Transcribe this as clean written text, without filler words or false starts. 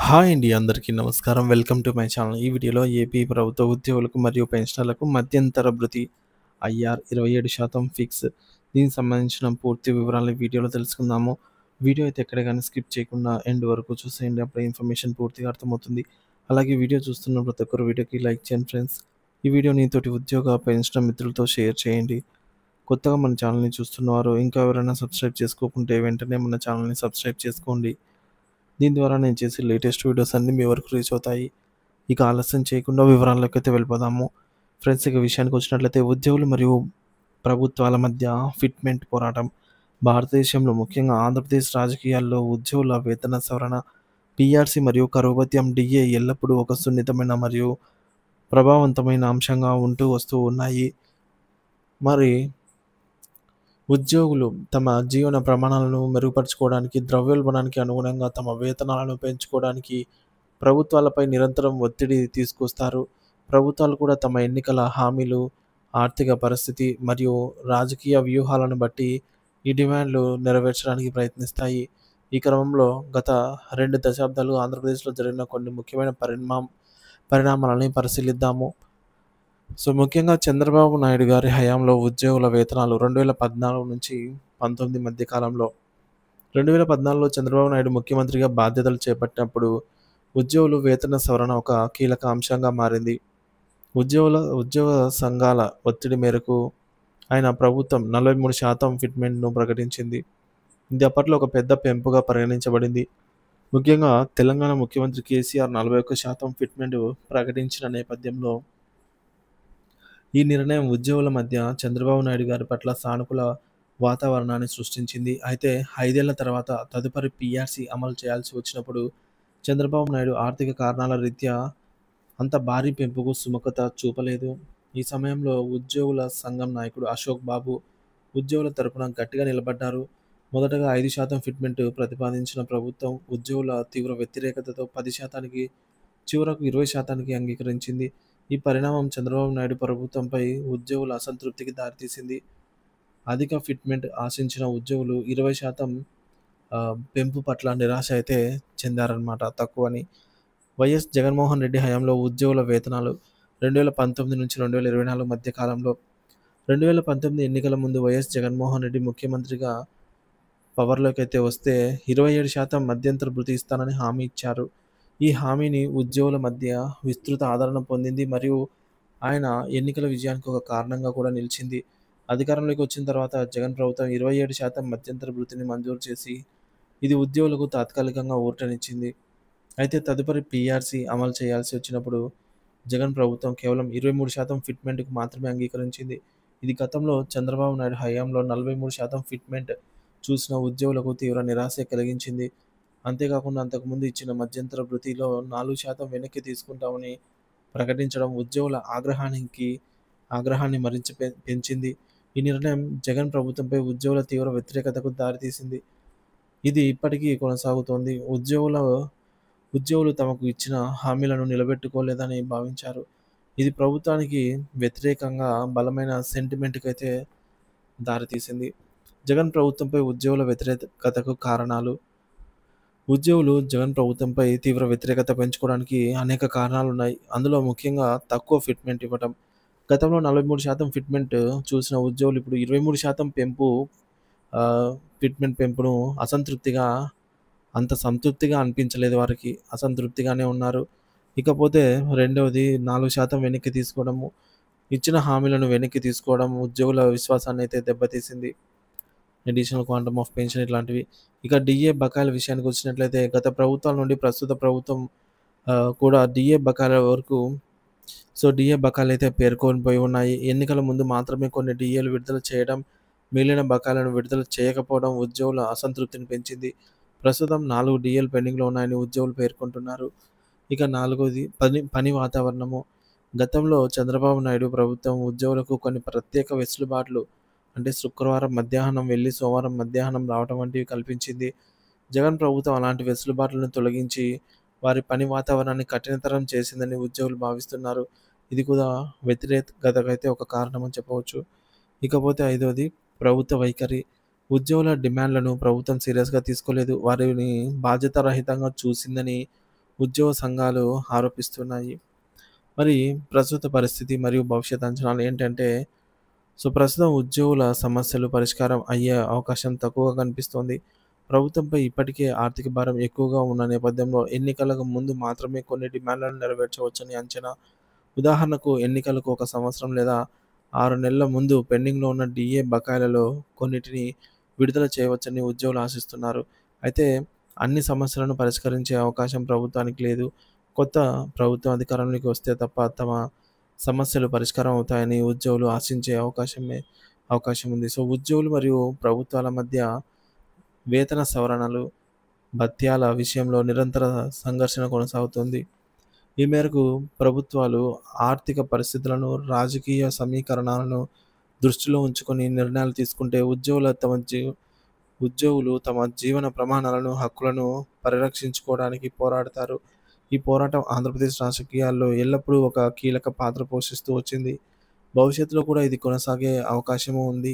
Hi అండి. అందరికీ నమస్కారం. Welcome to my channel. ఈ వీడియోలో ఏపీ ప్రభుత్వ ఉద్యోగులకు మరియు పెన్షనర్లకు మధ్యంతర భృతి ఐఆర్ 27% ఫిక్స్. దీనికి సంబంధించిన పూర్తి వివరాలు ఈ వీడియోలో తెలుసుకుందాము. వీడియో అయితే ఎక్కడ గాని స్కిప్ చేయకుండా ఎండ్ వరకు చూసేయండి. అప్పుడే ఇన్ఫర్మేషన్ పూర్తిగా అర్థమవుతుంది. అలాగే వీడియో చూస్తున్న ప్రతి ఒక్కరు వీడియోకి లైక్ చేయండి ఫ్రెండ్స్. ఈ వీడియోని తోటి ఉద్యోగ, పెన్షనర్ మిత్రులతో షేర్ చేయండి. కొత్తగా మన ఛానల్‌ని చూస్తున్నవారు ఇంకా ఎవరైనా సబ్స్క్రైబ్ చేసుకోకుంటే వెంటనే మన ఛానల్‌ని సబ్స్క్రైబ్ చేసుకోండి. దీని ద్వారా నేను చేసే లేటెస్ట్ వీడియోస్ అన్నీ మీ వరకు రీచ్ అవుతాయి. ఇక ఆలస్యం చేయకుండా వివరాల్లోకైతే వెళ్ళిపోదాము. ఫ్రెండ్స్, ఇక విషయానికి వచ్చినట్లయితే ఉద్యోగులు మరియు ప్రభుత్వాల మధ్య ఫిట్మెంట్ పోరాటం. భారతదేశంలో ముఖ్యంగా ఆంధ్రప్రదేశ్ రాజకీయాల్లో ఉద్యోగుల వేతన సవరణ, పీఆర్సీ మరియు కరువు భత్యం డిఏ ఎల్లప్పుడూ ఒక సున్నితమైన మరియు ప్రభావవంతమైన అంశంగా ఉంటూ వస్తూ ఉన్నాయి. మరి ఉద్యోగులు తమ జీవన ప్రమాణాలను మెరుగుపరుచుకోవడానికి, ద్రవ్యోల్బణానికి అనుగుణంగా తమ వేతనాలను పెంచుకోవడానికి ప్రభుత్వాలపై నిరంతరం ఒత్తిడి తీసుకొస్తారు. ప్రభుత్వాలు కూడా తమ ఎన్నికల హామీలు, ఆర్థిక పరిస్థితి మరియు రాజకీయ వ్యూహాలను బట్టి ఈ డిమాండ్లు నెరవేర్చడానికి ప్రయత్నిస్తాయి. ఈ క్రమంలో గత 2 దశాబ్దాలుగా ఆంధ్రప్రదేశ్‌లో జరిగిన కొన్ని ముఖ్యమైన పరిణామాలని పరిశీలిద్దాము. ముఖ్యంగా చంద్రబాబు నాయుడు గారి హయాంలో ఉద్యోగుల వేతనాలు 2014-19 మధ్య కాలంలో 2014లో చంద్రబాబు నాయుడు ముఖ్యమంత్రిగా బాధ్యతలు చేపట్టినప్పుడు ఉద్యోగులు వేతన సవరణ ఒక కీలక అంశంగా మారింది. ఉద్యోగ సంఘాల ఒత్తిడి మేరకు ఆయన ప్రభుత్వం 43% ఫిట్మెంట్‌ను ప్రకటించింది. ఇది అప్పట్లో ఒక పెద్ద పెంపుగా పరిగణించబడింది. ముఖ్యంగా తెలంగాణ ముఖ్యమంత్రి కేసీఆర్ 41% ఫిట్మెంట్ ప్రకటించిన నేపథ్యంలో ఈ నిర్ణయం ఉద్యోగుల మధ్య చంద్రబాబు నాయుడు గారి పట్ల సానుకూల వాతావరణాన్ని సృష్టించింది. అయితే 5 ఏళ్ల తర్వాత తదుపరి పీఆర్సీ అమలు చేయాల్సి వచ్చినప్పుడు చంద్రబాబు నాయుడు ఆర్థిక కారణాల రీత్యా అంత భారీ పెంపుకు సుముఖత చూపలేదు. ఈ సమయంలో ఉద్యోగుల సంఘం నాయకుడు అశోక్ బాబు ఉద్యోగుల తరపున గట్టిగా నిలబడ్డారు. మొదటగా 5% ఫిట్మెంట్ ప్రతిపాదించిన ప్రభుత్వం ఉద్యోగుల తీవ్ర వ్యతిరేకతతో 10%కి, చివరకు 20%కి అంగీకరించింది. ఈ పరిణామం చంద్రబాబు నాయుడు ప్రభుత్వంపై ఉద్యోగుల అసంతృప్తికి దారితీసింది. అధిక ఫిట్మెంట్ ఆశించిన ఉద్యోగులు 20% పెంపు పట్ల నిరాశ అయితే చెందారనమాట, తక్కువని. వైఎస్ జగన్మోహన్ రెడ్డి హయాంలో ఉద్యోగుల వేతనాలు 2019-2024 మధ్య కాలంలో 2019 ఎన్నికల ముందు వైఎస్ జగన్మోహన్ రెడ్డి ముఖ్యమంత్రిగా పవర్‌లోకైతే వస్తే 27% మధ్యంతర భృతి ఇస్తానని హామీ ఇచ్చారు. ఈ హామీని ఉద్యోగుల మధ్య విస్తృత ఆదరణ పొందింది మరియు ఆయన ఎన్నికల విజయానికి ఒక కారణంగా కూడా నిలిచింది. అధికారంలోకి వచ్చిన తర్వాత జగన్ ప్రభుత్వం 27% మధ్యంతర భృతిని మంజూరు చేసి ఇది ఉద్యోగులకు తాత్కాలికంగా ఊరటనిచ్చింది. అయితే తదుపరి పీఆర్సీ అమలు చేయాల్సి వచ్చినప్పుడు జగన్ ప్రభుత్వం కేవలం 23% ఫిట్మెంట్‌కు మాత్రమే అంగీకరించింది. ఇది గతంలో చంద్రబాబు నాయుడు హయాంలో 43% ఫిట్మెంట్ చూసిన ఉద్యోగులకు తీవ్ర నిరాశ కలిగించింది. అంతేకాకుండా అంతకుముందు ఇచ్చిన మధ్యంతర భృతిలో 4% వెనక్కి తీసుకుంటామని ప్రకటించడం ఉద్యోగుల ఆగ్రహాన్ని మరింత పెంచింది. ఈ నిర్ణయం జగన్ ప్రభుత్వంపై ఉద్యోగుల తీవ్ర వ్యతిరేకతకు దారితీసింది. ఇది ఇప్పటికీ కొనసాగుతోంది. ఉద్యోగులు తమకు ఇచ్చిన హామీలను నిలబెట్టుకోలేదని భావించారు. ఇది ప్రభుత్వానికి వ్యతిరేకంగా బలమైన సెంటిమెంట్‌కైతే దారితీసింది. జగన్ ప్రభుత్వంపై ఉద్యోగుల వ్యతిరేకతకు కారణాలు. ఉద్యోగులు జగన్ ప్రభుత్వంపై తీవ్ర వ్యతిరేకత పెంచుకోవడానికి అనేక కారణాలున్నాయి. అందులో ముఖ్యంగా తక్కువ ఫిట్మెంట్ ఇవ్వటం. గతంలో 43% ఫిట్మెంట్ చూసిన ఉద్యోగులు ఇప్పుడు 23% ఫిట్మెంట్ పెంపును అంత సంతృప్తిగా అనిపించలేదు వారికి. అసంతృప్తిగానే ఉన్నారు. ఇకపోతే రెండవది 4% వెనక్కి తీసుకోవడము. ఇచ్చిన హామీలను వెనక్కి తీసుకోవడం ఉద్యోగుల విశ్వాసాన్నయితే దెబ్బతీసింది. అడిషనల్ క్వాంటమ్ ఆఫ్ పెన్షన్ ఇట్లాంటివి. ఇక డీఏ బకాయిల విషయానికి వచ్చినట్లయితే గత ప్రభుత్వాల నుండి ప్రస్తుత ప్రభుత్వం కూడా డీఏ బకాయిల వరకు డీఏ బకాయిలైతే పేరుకొనిపోయి ఉన్నాయి. ఎన్నికల ముందు మాత్రమే కొన్ని డీఏలు విడుదల చేయడం, మిగిలిన బకాయిలను విడుదల చేయకపోవడం ఉద్యోగుల అసంతృప్తిని పెంచింది. ప్రస్తుతం 4 డీఏలు పెండింగ్‌లో ఉన్నాయని ఉద్యోగులు పేర్కొంటున్నారు. ఇక నాలుగోది పని వాతావరణము. గతంలో చంద్రబాబు నాయుడు ప్రభుత్వం ఉద్యోగులకు కొన్ని ప్రత్యేక వెసులుబాట్లు, అంటే శుక్రవారం మధ్యాహ్నం వెళ్లి సోమవారం మధ్యాహ్నం రావడం వంటివి కల్పించింది. జగన్ ప్రభుత్వం అలాంటి వెసులుబాట్లను తొలగించి వారి పని వాతావరణాన్ని కఠినతరం చేసిందని ఉద్యోగులు భావిస్తున్నారు. ఇది కూడా వ్యతిరేకతకైతే ఒక కారణమని చెప్పవచ్చు. ఇకపోతే ఐదవది ప్రభుత్వ వైఖరి. ఉద్యోగుల డిమాండ్లను ప్రభుత్వం సీరియస్‌గా తీసుకోలేదు. వారిని బాధ్యతారహితంగా చూసిందని ఉద్యోగ సంఘాలు ఆరోపిస్తున్నాయి. మరి ప్రస్తుత పరిస్థితి మరియు భవిష్యత్ అంచనాలు ఏంటంటే, ప్రస్తుతం ఉద్యోగుల సమస్యలు పరిష్కారం అయ్యే అవకాశం తక్కువగా కనిపిస్తోంది. ప్రభుత్వంపై ఇప్పటికే ఆర్థిక భారం ఎక్కువగా ఉన్న నేపథ్యంలో ఎన్నికలకు ముందు మాత్రమే కొన్ని డిమాండ్లను నెరవేర్చవచ్చని అంచనా. ఉదాహరణకు ఎన్నికలకు ఒక సంవత్సరం లేదా 6 నెలల ముందు పెండింగ్‌లో ఉన్న డీఏ బకాయిలలో కొన్నిటిని విడుదల చేయవచ్చని ఉద్యోగులు ఆశిస్తున్నారు. అయితే అన్ని సమస్యలను పరిష్కరించే అవకాశం ప్రభుత్వానికి లేదు. కొత్త ప్రభుత్వం అధికారంలోకి వస్తే తప్ప తమ సమస్యలు పరిష్కారం అవుతాయని ఉద్యోగులు ఆశించే అవకాశం ఉంది. ఉద్యోగులు మరియు ప్రభుత్వాల మధ్య వేతన సవరణలు, భత్యాల విషయంలో నిరంతర సంఘర్షణ కొనసాగుతుంది. ఈ మేరకు ప్రభుత్వాలు ఆర్థిక పరిస్థితులను, రాజకీయ సమీకరణాలను దృష్టిలో ఉంచుకొని నిర్ణయాలు తీసుకుంటే ఉద్యోగులు తమ జీవన ప్రమాణాలను, హక్కులను పరిరక్షించుకోవడానికి పోరాడతారు. ఈ పోరాటం ఆంధ్రప్రదేశ్ రాజకీయాల్లో ఎల్లప్పుడూ ఒక కీలక పాత్ర పోషిస్తూ వచ్చింది. భవిష్యత్తులో కూడా ఇది కొనసాగే అవకాశము ఉంది.